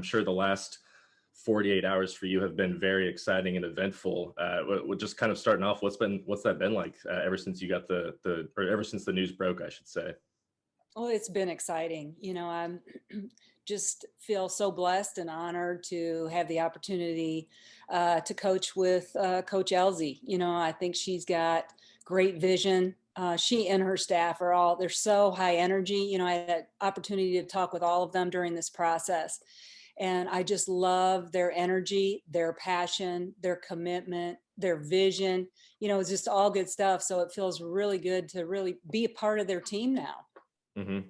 sure the last 48 hours for you have been very exciting and eventful. Just kind of starting off, what's that been like ever since you got or ever since the news broke, I should say? Oh, it's been exciting. I'm just feel so blessed and honored to have the opportunity to coach with Coach Elsie. I think she's got great vision. She and her staff they're so high energy. I had that opportunity to talk with all of them during this process. And I just love their energy, their passion, their commitment, their vision. It's just all good stuff. So it feels really good to really be a part of their team now. Hmm.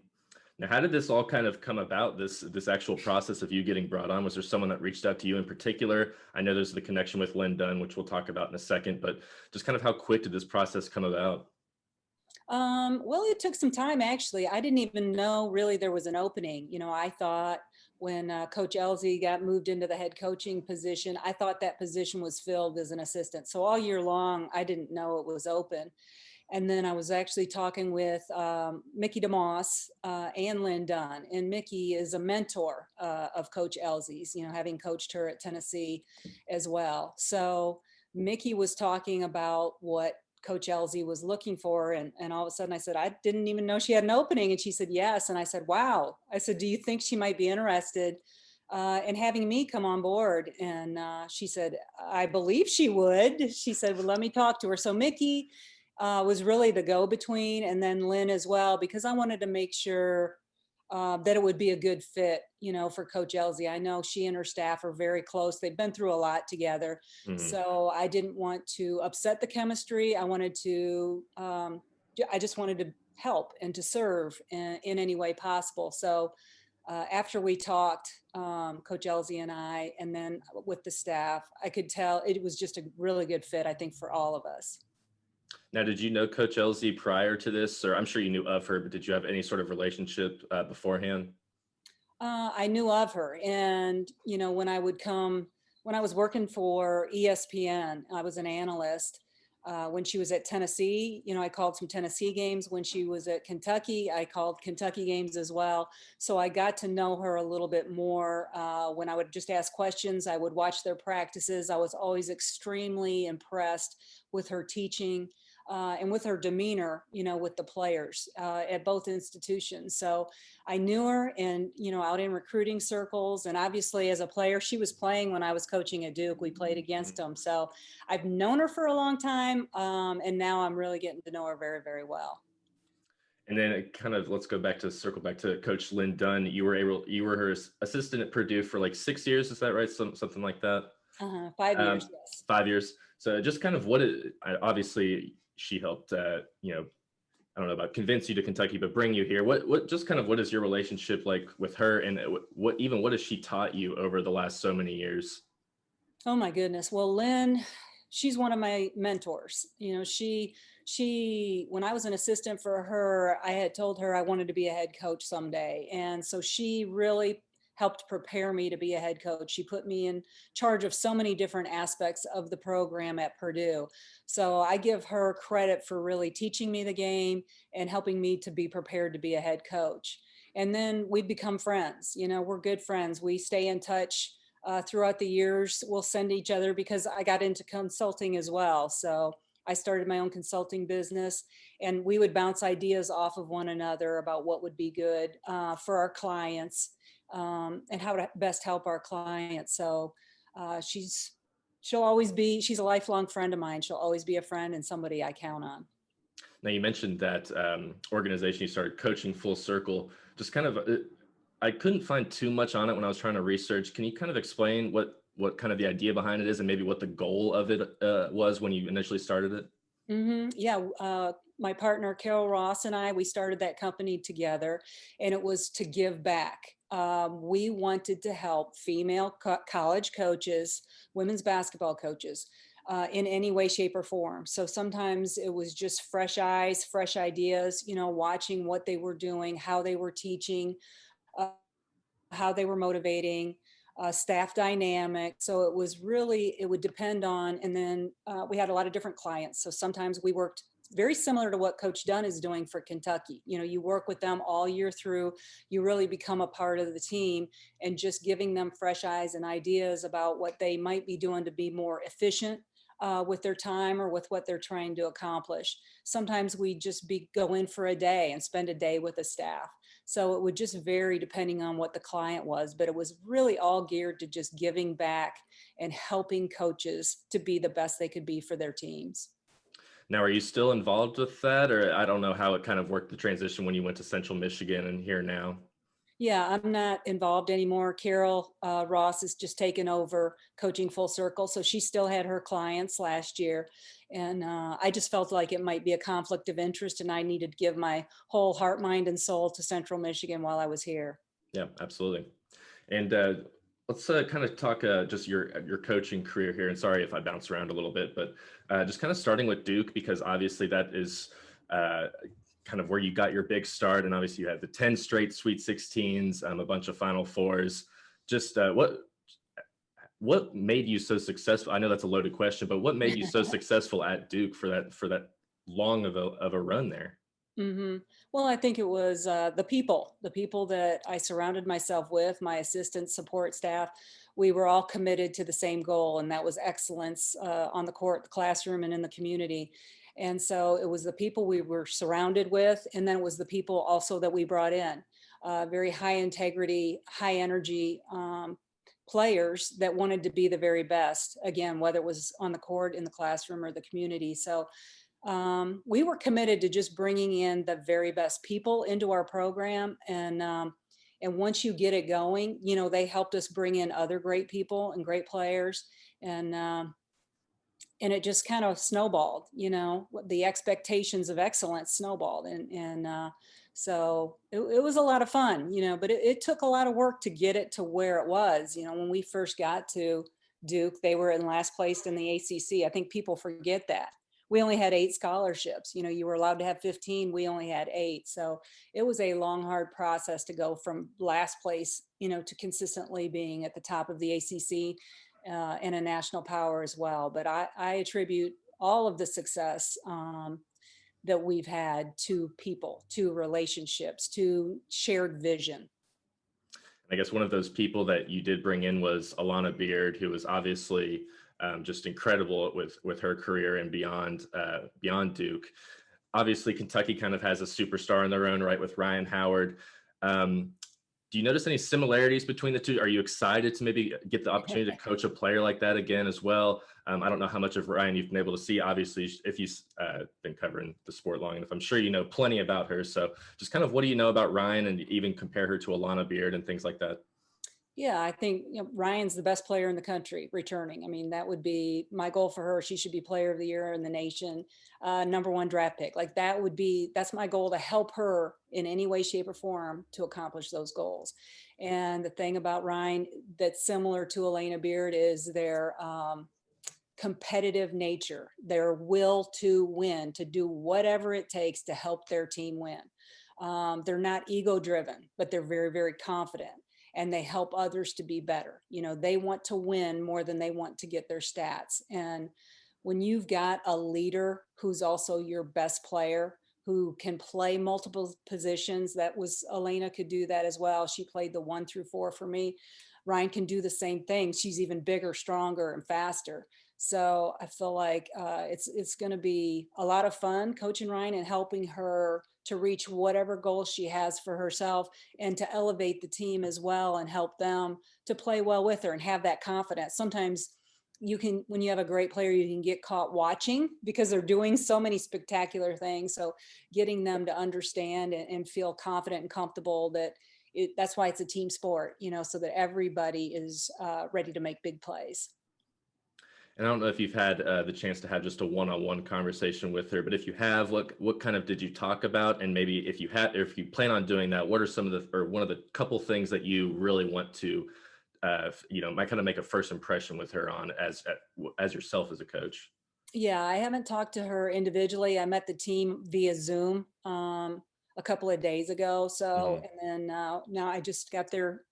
Now, how did this all kind of come about, this actual process of you getting brought on? Was there someone that reached out to you in particular? I know there's the connection with Lynn Dunn, which we'll talk about in a second, but just kind of how quick did this process come about? Well, it took some time, actually. I didn't even know really there was an opening. I thought when Coach Elsie got moved into the head coaching position, I thought that position was filled as an assistant. So all year long, I didn't know it was open. And then I was actually talking with Mickey DeMoss and Lynn Dunn. And Mickey is a mentor of Coach Elsie's, having coached her at Tennessee as well. So Mickey was talking about what Coach Elsie was looking for. And all of a sudden I said, I didn't even know she had an opening. And she said, yes. And I said, wow. I said, do you think she might be interested in having me come on board? And she said, I believe she would. She said, well, let me talk to her. So Mickey was really the go-between, and then Lynn as well, because I wanted to make sure that it would be a good fit, for Coach Elsie. I know she and her staff are very close. They've been through a lot together. Hmm. So I didn't want to upset the chemistry. I just wanted to help and to serve in any way possible. So after we talked, Coach Elsie and I, and then with the staff, I could tell it was just a really good fit, I think, for all of us. Now, did you know Coach Elsie prior to this, or I'm sure you knew of her, but did you have any sort of relationship beforehand? I knew of her, and when I was working for ESPN, I was an analyst. When she was at Tennessee, I called some Tennessee games. When she was at Kentucky, I called Kentucky games as well. So I got to know her a little bit more. When I would just ask questions, I would watch their practices. I was always extremely impressed with her teaching. And with her demeanor, with the players at both institutions. So I knew her and, out in recruiting circles. And obviously as a player, she was playing when I was coaching at Duke. We played against them. So I've known her for a long time. And now I'm really getting to know her very, very well. And then let's circle back to Coach Lynn Dunn. You were her assistant at Purdue for like 6 years. Is that right? Something like that. 5 years, yes. 5 years. So just kind of obviously she helped, I don't know about convince you to Kentucky, but bring you here. What is your relationship like with her, and what has she taught you over the last so many years? Oh my goodness. Well, Lynn, she's one of my mentors. She when I was an assistant for her, I had told her I wanted to be a head coach someday. And so she really helped prepare me to be a head coach. She put me in charge of so many different aspects of the program at Purdue. So I give her credit for really teaching me the game and helping me to be prepared to be a head coach. And then we become friends. We're good friends. We stay in touch throughout the years. We'll send each other because I got into consulting as well. So I started my own consulting business, and we would bounce ideas off of one another about what would be good for our clients, and how to best help our clients. So she's a lifelong friend of mine. She'll always be a friend and somebody I count on. Now, you mentioned that organization you started, Coaching Full Circle. Just kind of, I couldn't find too much on it when I was trying to research. Can you kind of explain what kind of the idea behind it is, and maybe what the goal of it was when you initially started it? Yeah, my partner Carol Ross and we started that company together, and it was to give back. We wanted to help female college coaches, women's basketball coaches, in any way, shape, or form. So sometimes it was just fresh eyes, fresh ideas, watching what they were doing, how they were teaching, uh, how they were motivating, staff dynamic. So it would depend on, and then we had a lot of different clients. So sometimes we worked very similar to what Coach Dunn is doing for Kentucky. You know, you work with them all year through, you really become a part of the team, and just giving them fresh eyes and ideas about what they might be doing to be more efficient with their time or with what they're trying to accomplish. Sometimes we just go in for a day and spend a day with the staff. So it would just vary depending on what the client was, but it was really all geared to just giving back and helping coaches to be the best they could be for their teams. Now, are you still involved with that? Or I don't know how it kind of worked the transition when you went to Central Michigan and here now. Yeah, I'm not involved anymore. Carol Ross has just taken over coaching Full Circle. So she still had her clients last year. And I just felt like it might be a conflict of interest, and I needed to give my whole heart, mind, and soul to Central Michigan while I was here. Yeah, absolutely. And let's kind of talk just your coaching career here. And sorry if I bounce around a little bit, but just kind of starting with Duke, because obviously that is kind of where you got your big start. And obviously you had the 10 straight Sweet 16s, a bunch of Final Fours. Just what made you so successful? I know that's a loaded question, but what made you so successful at Duke for that long of a run there? hmm Well, I think it was the people that I surrounded myself with, my assistant support staff. We were all committed to the same goal, and that was excellence on the court, the classroom, and in the community. And so it was the people we were surrounded with, and then it was the people also that we brought in. Very high integrity, high energy players that wanted to be the very best, again, whether it was on the court, in the classroom, or the community. So we were committed to just bringing in the very best people into our program. And once you get it going, you know, they helped us bring in other great people and great players. And it just kind of snowballed, you know, the expectations of excellence snowballed. So it was a lot of fun, you know, but it took a lot of work to get it to where it was. You know, when we first got to Duke, they were in last place in the ACC. I think people forget that. We only had 8 scholarships. You know, you were allowed to have 15. We only had 8. So it was a long, hard process to go from last place, you know, to consistently being at the top of the ACC and a national power as well. But I attribute all of the success that we've had to people, to relationships, to shared vision. I guess one of those people that you did bring in was Alana Beard, who was obviously just incredible with her career and beyond Duke. Obviously, Kentucky kind of has a superstar in their own right with Ryan Howard. Do you notice any similarities between the two? Are you excited to maybe get the opportunity to coach a player like that again as well? I don't know how much of Ryan you've been able to see. Obviously, if you've been covering the sport long enough, I'm sure you know plenty about her. So just kind of what do you know about Ryan, and even compare her to Alana Beard and things like that? Yeah, I think, you know, Ryan's the best player in the country returning. I mean, that would be my goal for her. She should be player of the year in the nation, #1 draft pick. Like that's my goal, to help her in any way, shape, or form to accomplish those goals. And the thing about Ryan that's similar to Elena Beard is their competitive nature, their will to win, to do whatever it takes to help their team win. They're not ego driven, but they're very, very confident, and they help others to be better. You know, they want to win more than they want to get their stats. And when you've got a leader who's also your best player, who can play multiple positions, that was Elena could do that as well. She played the 1 through 4 for me. Ryan can do the same thing. She's even bigger, stronger, and faster. So I feel like it's going to be a lot of fun coaching Ryan and helping her to reach whatever goals she has for herself, and to elevate the team as well and help them to play well with her and have that confidence. Sometimes you can, when you have a great player, you can get caught watching because they're doing so many spectacular things. So getting them to understand and feel confident and comfortable that that's why it's a team sport, you know, so that everybody is ready to make big plays. And I don't know if you've had the chance to have just a one-on-one conversation with her, but if you have, what kind of did you talk about? And maybe if you had, or if you plan on doing that, what are some of the, or one of the couple things that you really want to, might kind of make a first impression with her on as yourself as a coach? Yeah, I haven't talked to her individually. I met the team via Zoom a couple of days ago. So, Mhm. and then now I just got their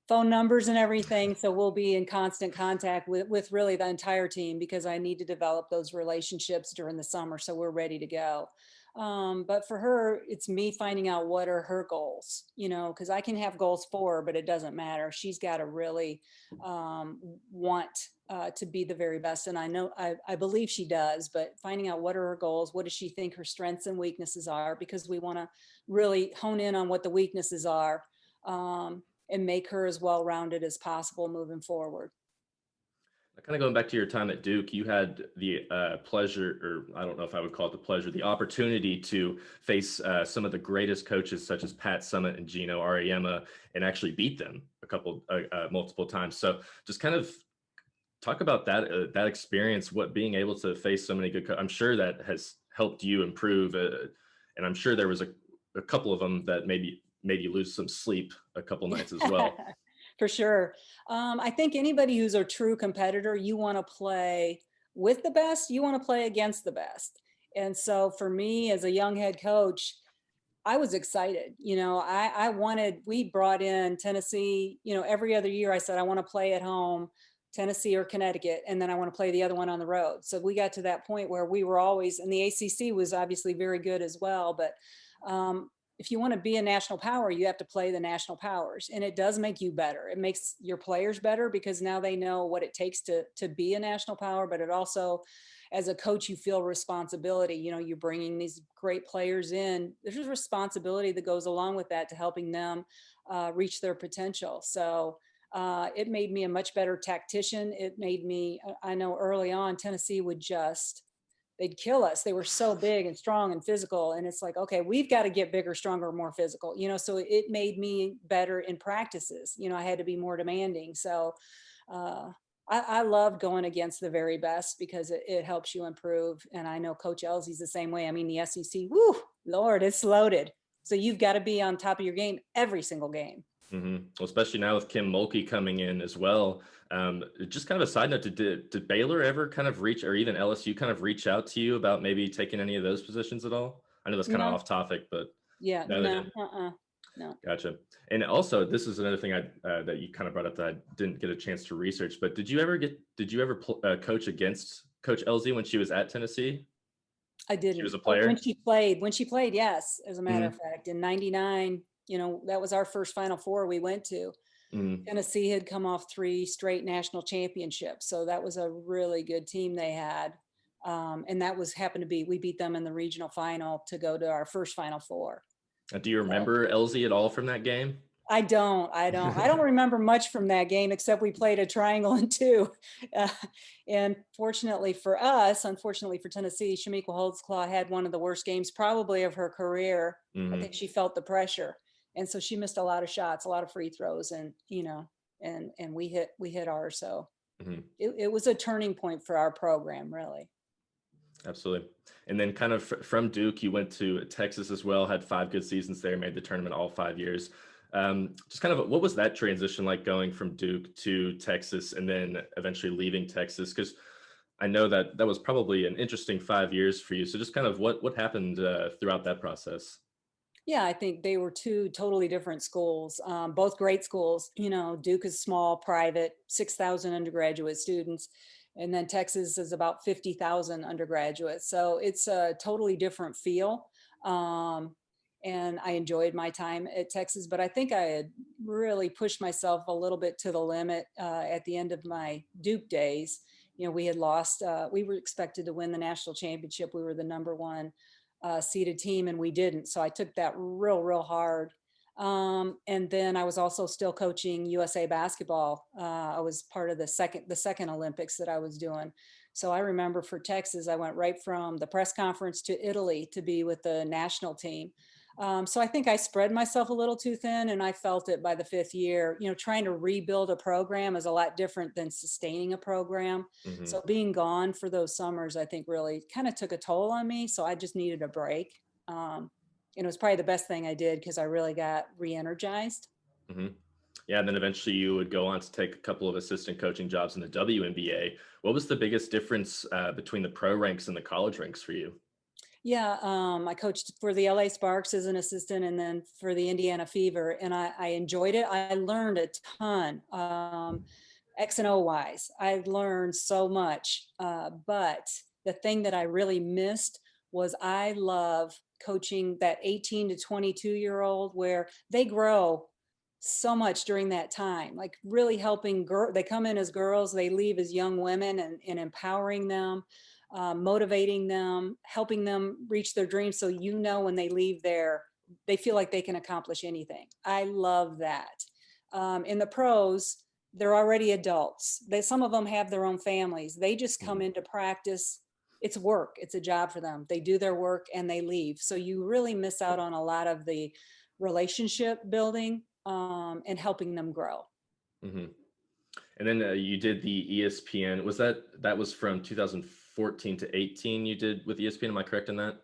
phone numbers and everything. So we'll be in constant contact with really the entire team because I need to develop those relationships during the summer. So we're ready to go. But for her, it's me finding out what are her goals, because I can have goals for her, but it doesn't matter. She's got to really want to be the very best. And I know, I believe she does, but finding out what are her goals, what does she think her strengths and weaknesses are, because we want to really hone in on what the weaknesses are. And make her as well-rounded as possible moving forward. Kind of going back to your time at Duke, you had the pleasure, or I don't know if I would call it the pleasure, the opportunity to face some of the greatest coaches such as Pat Summitt and Gino Auriemma and actually beat them multiple times. So just kind of talk about that experience, what being able to face so many good I'm sure that has helped you improve. And I'm sure there was a couple of them that maybe made you lose some sleep a couple nights as well. For sure. I think anybody who's a true competitor, you want to play with the best, you want to play against the best. And so for me as a young head coach, I was excited. We brought in Tennessee, every other year I said, I want to play at home, Tennessee or Connecticut, and then I want to play the other one on the road. So we got to that point where we were always, and the ACC was obviously very good as well, but if you want to be a national power, you have to play the national powers, and it does make you better. It makes your players better because now they know what it takes to be a national power, but it also, as a coach, you feel responsibility. You're bringing these great players in. There's a responsibility that goes along with that to helping them reach their potential. So it made me a much better tactician. It made me, I know early on, Tennessee they'd kill us. They were so big and strong and physical. And it's like, okay, we've got to get bigger, stronger, more physical, so it made me better in practices. I had to be more demanding. So I love going against the very best because it helps you improve. And I know Coachlz is the same way. I mean, the SEC, woo, Lord, it's loaded. So you've got to be on top of your game every single game. Mm-hmm. Well, especially now with Kim Mulkey coming in as well. Just kind of a side note, did Baylor ever kind of reach, or even LSU kind of reach out to you about maybe taking any of those positions at all? I know that's kind of off topic, but yeah, no. Gotcha. And also, this is another thing that you kind of brought up that I didn't get a chance to research. But did you ever coach against Coach Elsie when she was at Tennessee? I didn't. She was a player when she played, yes. As a matter of fact, in '99. That was our first Final Four we went to. Tennessee had come off 3 straight national championships. So that was a really good team they had. And that happened to be, we beat them in the regional final to go to our first Final Four. Do you remember Elsie at all from that game? I don't remember much from that game, except we played a triangle and 2. And fortunately for us, unfortunately for Tennessee, Shamika Holtzclaw had one of the worst games probably of her career. I think she felt the pressure. And so she missed a lot of shots, a lot of free throws, and and we hit ours. So it was a turning point for our program, really. Absolutely. And then kind of from Duke, you went to Texas as well, had 5 good seasons there, made the tournament all 5 years. Just kind of, what was that transition like going from Duke to Texas and then eventually leaving Texas? Because I know that was probably an interesting 5 years for you. So just kind of what happened throughout that process? Yeah, I think they were 2 totally different schools, both great schools. Duke is small, private, 6,000 undergraduate students. And then Texas is about 50,000 undergraduates. So it's a totally different feel. And I enjoyed my time at Texas, but I think I had really pushed myself a little bit to the limit at the end of my Duke days. We had lost, we were expected to win the national championship. We were the #1 seeded team, and we didn't. So I took that real hard. And then I was also still coaching USA basketball. I was part of the second Olympics that I was doing. So I remember for Texas, I went right from the press conference to Italy to be with the national team. So I think I spread myself a little too thin, and I felt it by the 5th year. Trying to rebuild a program is a lot different than sustaining a program. So being gone for those summers, I think really kind of took a toll on me. So I just needed a break. And it was probably the best thing I did because I really got re-energized. Yeah, and then eventually you would go on to take a couple of assistant coaching jobs in the WNBA. What was the biggest difference between the pro ranks and the college ranks for you? Yeah, I coached for the LA Sparks as an assistant and then for the Indiana Fever, and I enjoyed it. I learned a ton, X and O wise. I learned so much, but the thing that I really missed was I love coaching that 18 to 22-year-old where they grow so much during that time, like really helping they come in as girls, they leave as young women, and empowering them, motivating them, helping them reach their dreams. So, when they leave there, they feel like they can accomplish anything. I love that. In the pros, they're already adults. Some of them have their own families. They just come Mhm. into practice. It's work. It's a job for them. They do their work and they leave. So you really miss out on a lot of the relationship building, and helping them grow. Mhm. And then you did the ESPN. That was from 2014 to 18 you did with ESPN? Am I correct in that?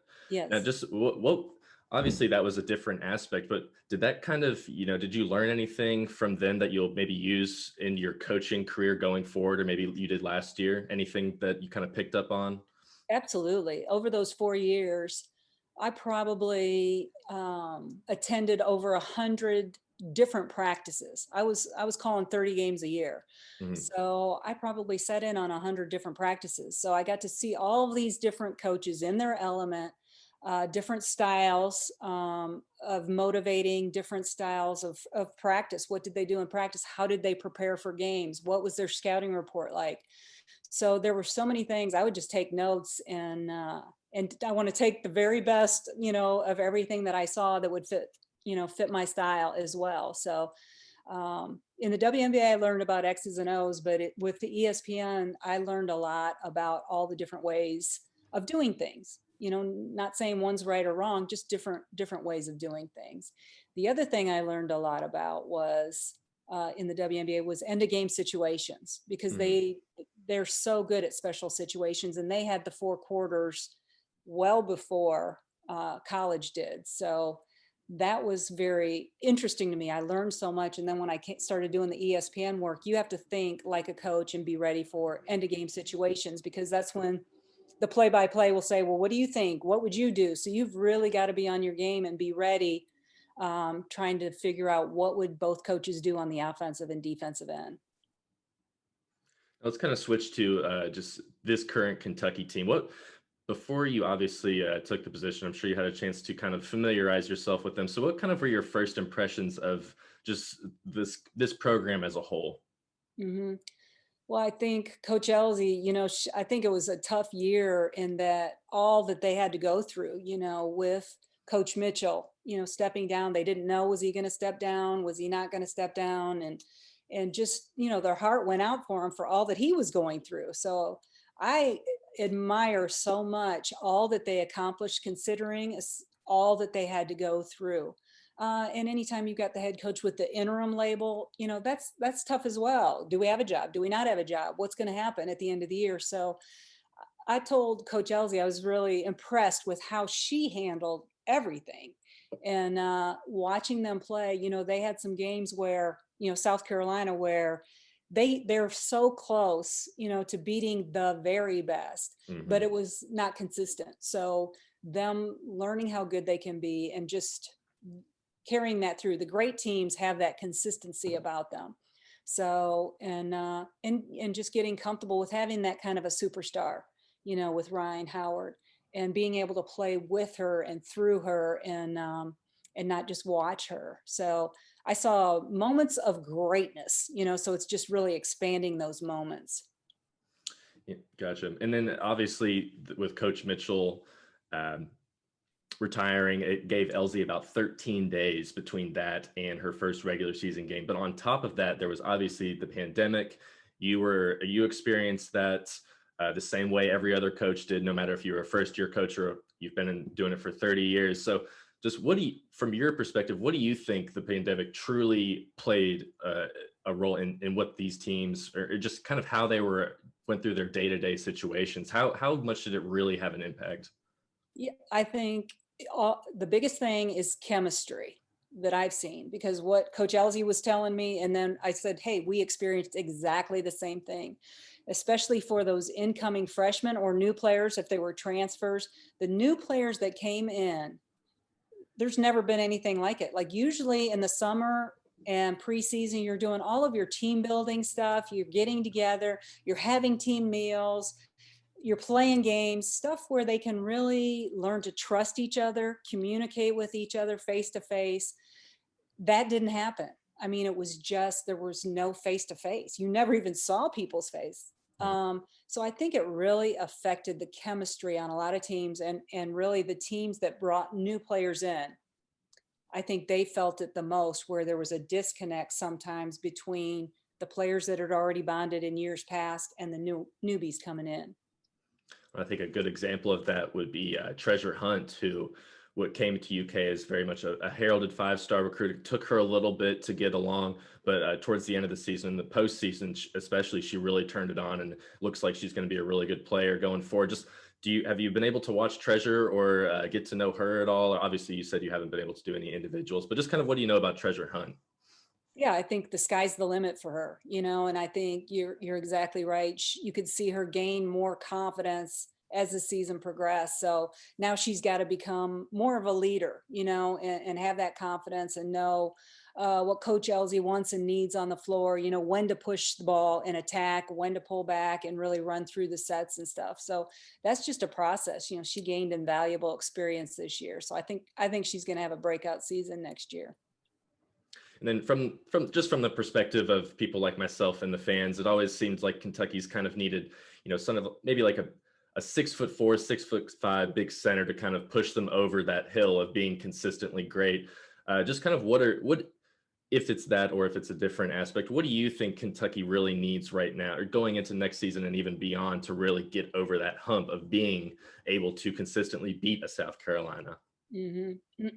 Now, Yes. just what obviously that was a different aspect, but did that kind of, did you learn anything from then that you'll maybe use in your coaching career going forward, or maybe you did last year? Anything that you kind of picked up on? Absolutely. Over those 4 years, I probably attended over 100 different practices. I was calling 30 games a year, Mhm. so I probably sat in on 100 different practices. So I got to see all of these different coaches in their element, different styles of motivating, different styles of practice. What did they do in practice? How did they prepare for games? What was their scouting report like? So there were so many things. I would just take notes, and I want to take the very best, of everything that I saw that would fit my style as well. So in the WNBA, I learned about X's and O's, but with the ESPN, I learned a lot about all the different ways of doing things. Not saying one's right or wrong, just different ways of doing things. The other thing I learned a lot about was in the WNBA was end of game situations, because Mhm. they're so good at special situations, and they had the four quarters well before college did. So that was very interesting to me. I learned so much. And then when I started doing the ESPN work, you have to think like a coach and be ready for end of game situations, because that's when the play by play will say, well, what do you think? What would you do? So you've really got to be on your game and be ready, trying to figure out what would both coaches do on the offensive and defensive end. Let's kind of switch to just this current Kentucky team. Before you obviously took the position, I'm sure you had a chance to kind of familiarize yourself with them. So, what kind of were your first impressions of just this program as a whole? hmm Well, I think Coachlz, I think it was a tough year in that all that they had to go through, with Coach Mitchell, stepping down. They didn't know, was he going to step down? Was he not going to step down? And just, their heart went out for him for all that he was going through. So I admire so much all that they accomplished, considering all that they had to go through. And anytime you got the head coach with the interim label, that's tough as well. Do we have a job? Do we not have a job? What's going to happen at the end of the year? So I told Coach Elsie I was really impressed with how she handled everything. And watching them play, they had some games where, South Carolina, where they're so close, to beating the very best, but Hmm. it was not consistent. So them learning how good they can be and just carrying that through. The great teams have that consistency about them. So and just getting comfortable with having that kind of a superstar, with Ryan Howard, and being able to play with her and through her, and not just watch her. So I saw moments of greatness, so it's just really expanding those moments. Yeah, gotcha. And then obviously with Coach Mitchell um, retiring, it gave Elsie about 13 days between that and her first regular season game. But on top of that, there was obviously the pandemic. You experienced that the same way every other coach did, no matter if you were a first year coach or you've been doing it for 30 years. So just from your perspective, what do you think the pandemic truly played a role in what these teams, or just kind of how they went through their day-to-day situations? How much did it really have an impact? Yeah, I think the biggest thing is chemistry. that I've seen, because what Coach Elsie was telling me, and then I said, hey, we experienced exactly the same thing, especially for those incoming freshmen or new players. If they were transfers, the new players that came in, there's never been anything like it. Like usually in the summer and preseason, you're doing all of your team building stuff, you're getting together, you're having team meals, you're playing games, stuff where they can really learn to trust each other, communicate with each other face to face. That didn't happen. I mean, it was just, there was no face to face. You never even saw people's face. So I think it really affected the chemistry on a lot of teams, and really the teams that brought new players in. I think they felt it the most, where there was a disconnect sometimes between the players that had already bonded in years past and the newbies coming in. I think a good example of that would be Treasure Hunt, who what came to UK as very much a heralded five-star recruit. It took her a little bit to get along, but towards the end of the season, the postseason especially, she really turned it on, and looks like she's going to be a really good player going forward. Just have you been able to watch Treasure or get to know her at all? Obviously, you said you haven't been able to do any individuals, but just kind of what do you know about Treasure Hunt? Yeah, I think the sky's the limit for her, and I think you're exactly right. You could see her gain more confidence as the season progressed. So now she's got to become more of a leader, and have that confidence, and know what Coach Elsie wants and needs on the floor, when to push the ball and attack, when to pull back and really run through the sets and stuff. So that's just a process. She gained invaluable experience this year. So I think she's going to have a breakout season next year. And then from the perspective of people like myself and the fans, it always seems like Kentucky's kind of needed, sort of maybe like a 6'4", 6'5" big center to kind of push them over that hill of being consistently great. Just kind of what if it's that, or if it's a different aspect, what do you think Kentucky really needs right now, or going into next season and even beyond, to really get over that hump of being able to consistently beat a South Carolina?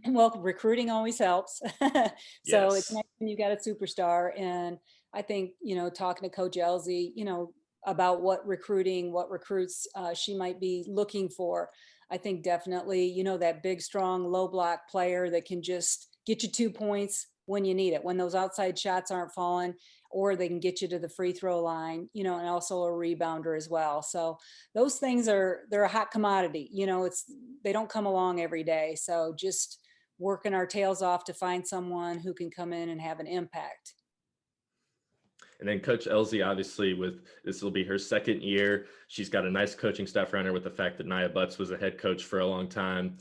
Well, recruiting always helps. So it's Yes. nice when you got a superstar. And I think, talking to Coach Elsie, about what recruits she might be looking for. I think definitely, that big, strong, low block player that can just get you 2 points when you need it, when those outside shots aren't falling, or they can get you to the free throw line, and also a rebounder as well. So those things they're a hot commodity. They don't come along every day. So just working our tails off to find someone who can come in and have an impact. And then Coach Elsie, obviously, with this will be her second year. She's got a nice coaching staff around her, with the fact that Nia Butts was a head coach for a long time.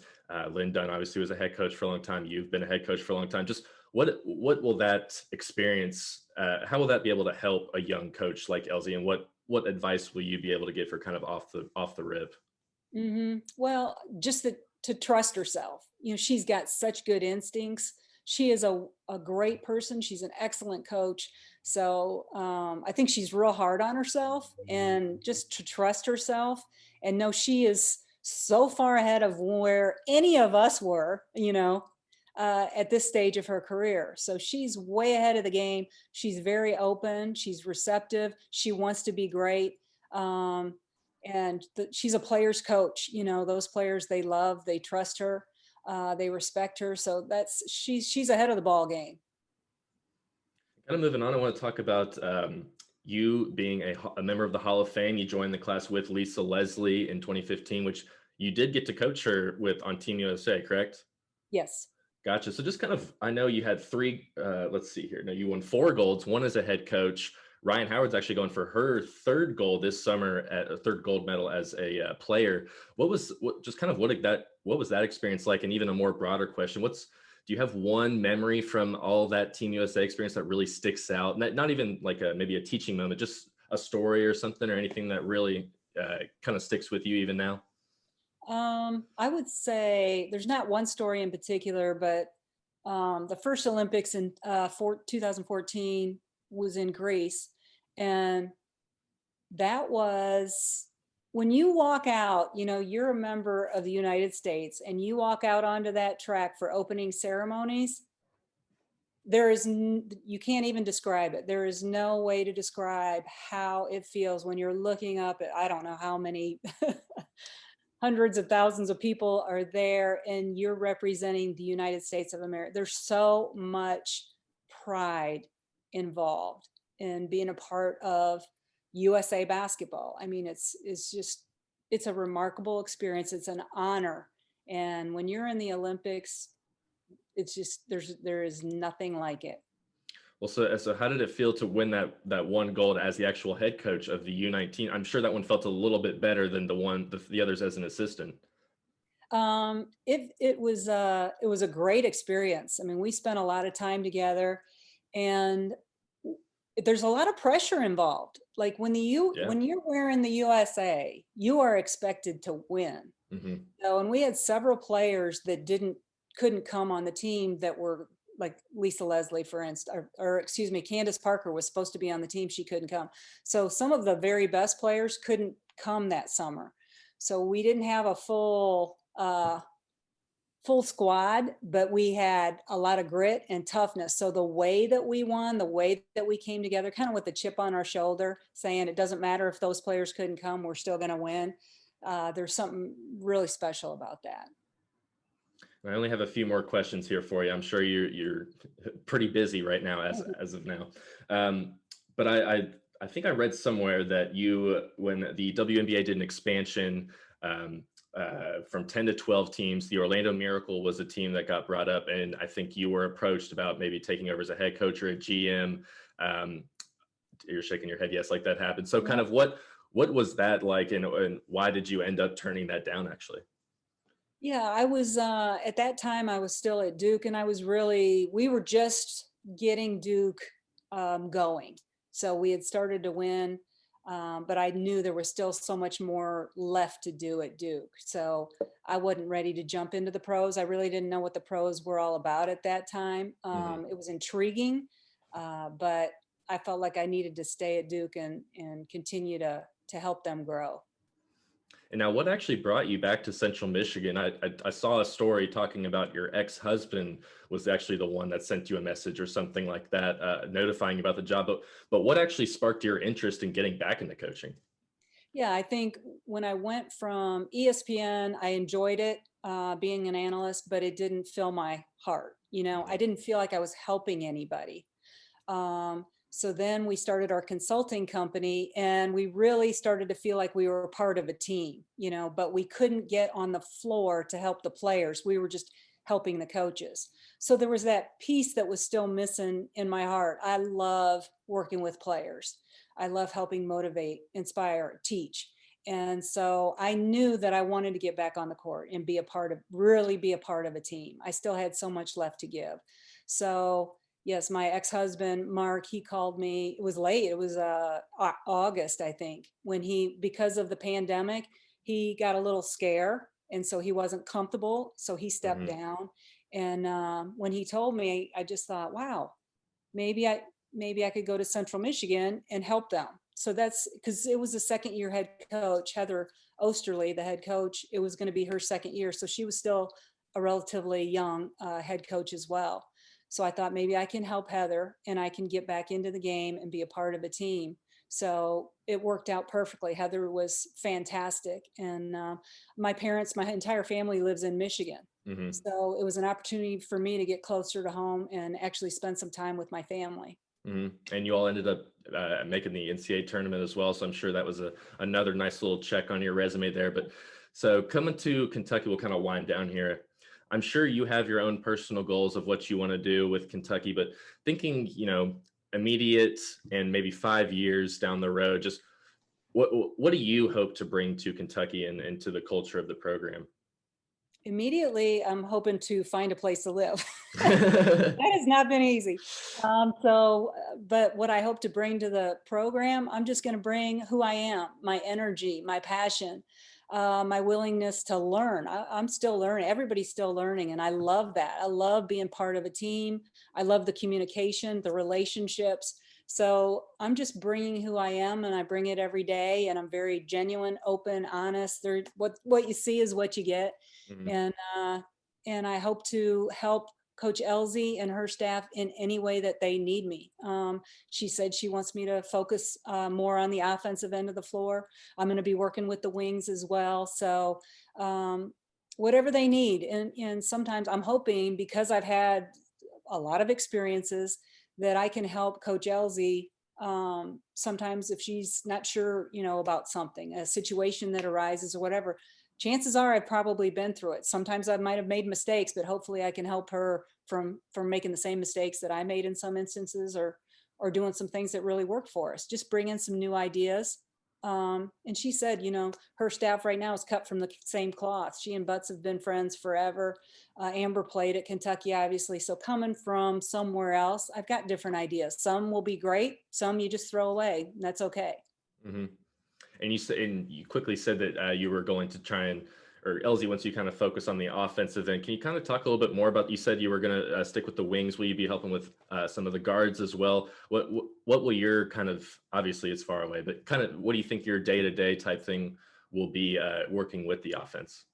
Lynn Dunn obviously was a head coach for a long time. You've been a head coach for a long time. Just what will that experience, how will that be able to help a young coach like Elsie, and what advice will you be able to give her kind of off the rip? Well, just to trust herself. She's got such good instincts. She is a great person. She's an excellent coach. So I think she's real hard on herself, and just to trust herself and know she is so far ahead of where any of us were, at this stage of her career. So she's way ahead of the game. She's very open. She's receptive. She wants to be great. And she's a player's coach. Those players, they love, they trust her, they respect her. So she's ahead of the ball game. Kind of moving on, I want to talk about you being a member of the Hall of Fame. You joined the class with Lisa Leslie in 2015, which you did get to coach her with on Team USA, correct? Yes. Gotcha. So just kind of, I know you had three, let's see here. No, you won 4 golds, one as a head coach. Ryan Howard's actually going for her third gold this summer, at a third gold medal as a player. What was that experience like? And even a more broader question, do you have one memory from all that Team USA experience that really sticks out? Not even like maybe a teaching moment, just a story or something, or anything that really kind of sticks with you even now? I would say there's not one story in particular, but the first Olympics in 2014 was in Greece. And that was, when you walk out, you're a member of the United States, and you walk out onto that track for opening ceremonies. You can't even describe it. There is no way to describe how it feels when you're looking up at, I don't know how many hundreds of thousands of people are there and you're representing the United States of America. There's so much pride involved in being a part of USA basketball. I mean, it's just, it's a remarkable experience. It's an honor. And when you're in the Olympics, it's just, there is nothing like it. Well, so how did it feel to win that one gold as the actual head coach of the U19? I'm sure that one felt a little bit better than the others as an assistant. It was a great experience. I mean, we spent a lot of time together, and there's a lot of pressure involved. Like when when you're wearing the USA, you are expected to win. Mm-hmm. So, and we had several players that couldn't come on the team that were like Lisa Leslie, for instance, or excuse me, Candace Parker was supposed to be on the team. She couldn't come. So some of the very best players couldn't come that summer. So we didn't have a full squad, but we had a lot of grit and toughness. So the way that we won, the way that we came together, kind of with the chip on our shoulder, saying it doesn't matter if those players couldn't come, we're still going to win. There's something really special about that. I only have a few more questions here for you. I'm sure you're pretty busy right now as of now. But I think I read somewhere that when the WNBA did an expansion from 10 to 12 teams, the Orlando Miracle was a team that got brought up, and I think you were approached about maybe taking over as a head coach or a GM. You're shaking your head. Yes, like that happened. So kind of what was that like, and why did you end up turning that down actually? Yeah, I was at that time I was still at Duke, and we were just getting Duke going. So we had started to win, but I knew there was still so much more left to do at Duke. So I wasn't ready to jump into the pros. I really didn't know what the pros were all about at that time. It was intriguing, but I felt like I needed to stay at Duke and continue to help them grow. And now what actually brought you back to Central Michigan? I saw a story talking about your ex-husband was actually the one that sent you a message or something like that, notifying you about the job. But what actually sparked your interest in getting back into coaching? Yeah, I think when I went from ESPN, I enjoyed it, being an analyst, but it didn't fill my heart. You know, I didn't feel like I was helping anybody. So then we started our consulting company, and we really started to feel like we were a part of a team, you know, but we couldn't get on the floor to help the players. We were just helping the coaches. So there was that piece that was still missing in my heart. I love working with players. I love helping motivate, inspire, teach. And so I knew that I wanted to get back on the court and really be a part of a team. I still had so much left to give. So yes, my ex-husband, Mark, he called me. It was late. It was August, I think, when because of the pandemic, he got a little scare. And so he wasn't comfortable. So he stepped down. And when he told me, I just thought, wow, maybe I could go to Central Michigan and help them. So that's because it was the second year head coach, Heather Osterly, the head coach. It was going to be her second year. So she was still a relatively young head coach as well. So I thought maybe I can help Heather and I can get back into the game and be a part of a team. So it worked out perfectly. Heather was fantastic. And my entire family lives in Michigan. So it was an opportunity for me to get closer to home and actually spend some time with my family. And you all ended up making the NCAA tournament as well. So I'm sure that was another nice little check on your resume there. But so coming to Kentucky, we'll kind of wind down here. I'm sure you have your own personal goals of what you want to do with Kentucky, but thinking, you know, immediate and maybe 5 years down the road, just what do you hope to bring to Kentucky and to the culture of the program? Immediately, I'm hoping to find a place to live. That has not been easy. But what I hope to bring to the program, I'm just going to bring who I am, my energy, my passion, my willingness to learn. I'm still learning. Everybody's still learning. And I love that. I love being part of a team. I love the communication, the relationships. So I'm just bringing who I am, and I bring it every day. And I'm very genuine, open, honest. What you see is what you get. And I hope to help Coach Elsie and her staff in any way that they need me. She said she wants me to focus more on the offensive end of the floor. I'm going to be working with the wings as well. So whatever they need. And sometimes I'm hoping, because I've had a lot of experiences, that I can help Coach Elsie sometimes if she's not sure, about something, a situation that arises or whatever. Chances are I've probably been through it. Sometimes I might have made mistakes, but hopefully I can help her from making the same mistakes that I made in some instances, or doing some things that really work for us. Just bring in some new ideas. And she said, her staff right now is cut from the same cloth. She and Butts have been friends forever. Amber played at Kentucky, obviously. So coming from somewhere else, I've got different ideas. Some will be great. Some you just throw away. And that's okay. Mm-hmm. And you said, and you quickly said that you were going to try and, or Elsie, once you kind of focus on the offensive end, can you kind of talk a little bit more about, you said you were going to stick with the wings. Will you be helping with some of the guards as well? What will your kind of, obviously it's far away, but kind of what do you think your day-to-day type thing will be working with the offense?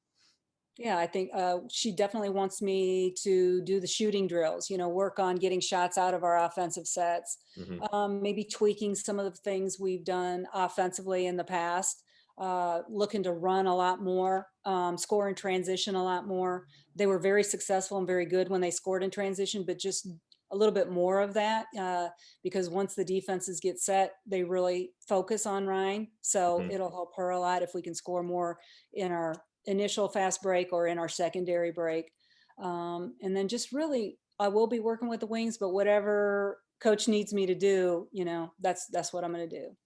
Yeah, I think she definitely wants me to do the shooting drills, work on getting shots out of our offensive sets, Mm-hmm. maybe tweaking some of the things we've done offensively in the past, looking to run a lot more, score in transition a lot more. They were very successful and very good when they scored in transition, but just a little bit more of that, because once the defenses get set, they really focus on Ryan. So Mm-hmm. it'll help her a lot if we can score more in our initial fast break or in our secondary break. And then just really, I will be working with the wings, but whatever coach needs me to do, that's what I'm going to do.